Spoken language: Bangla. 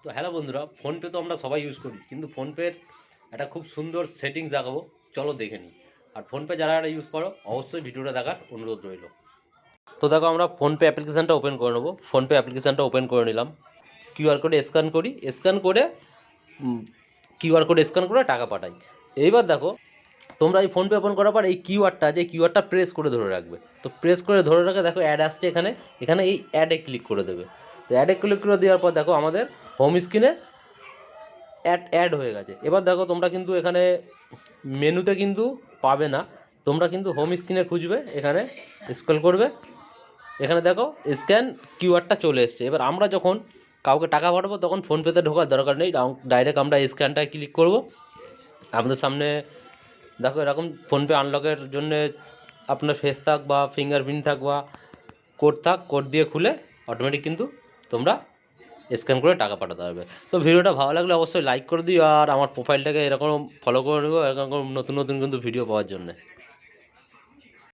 তো হ্যালো বন্ধুরা, ফোনপে তো আমরা সবাই ইউজ করি, কিন্তু ফোনপের একটা খুব সুন্দর সেটিংস দেখাবো, চলো দেখে নিই। আর ফোনপে যারা ইউজ করো অবশ্যই ভিডিওটা দেখার অনুরোধ রইল। তো দেখো, আমরা ফোনপে অ্যাপ্লিকেশানটা ওপেন করে নেবো। ফোনপে অ্যাপ্লিকেশানটা ওপেন করে নিলাম। কিউআর কোডে স্ক্যান করি, স্ক্যান করে কিউআর কোড স্ক্যান করে টাকা পাঠাই। এইবার দেখো, তোমরা এই ফোনপে ওপেন করার পর এই কিউআরটা প্রেস করে ধরে রাখবে। তো প্রেস করে ধরে রাখে দেখো অ্যাড আসছে এখানে, এখানে এই অ্যাডে ক্লিক করে দেবে। তো অ্যাডে ক্লিক করে দেওয়ার পর দেখো আমাদের হোম স্ক্রিনে অ্যাড হয়ে গেছে। এবার দেখো, তোমরা কিন্তু এখানে মেনুতে কিন্তু পাবে না, তোমরা কিন্তু হোম স্ক্রিনে খুঁজবে, এখানে স্ক্রল করবে, এখানে দেখো স্ক্যান কিউআরটা চলে এসছে। এবার আমরা যখন কাউকে টাকা পাঠাবো তখন ফোনপেতে ঢোকার দরকার নেই, ডাইরেক্ট আমরা স্ক্যানটায় ক্লিক করব। আমাদের সামনে দেখো এরকম ফোনপে আনলকের জন্যে আপনার ফেস থাক বা ফিঙ্গারপ্রিন্ট থাক বা কোড দিয়ে খুলে অটোমেটিক কিন্তু তোমরা স্ক্যান করে টাকা পাঠাতে পারবে। তো ভিডিওটা ভালো লাগলে অবশ্যই লাইক করে দিও, আর আমার প্রোফাইলটাকে এরকম ফলো করে নেবো এরকম নতুন নতুন কিন্তু ভিডিও পাওয়ার জন্য।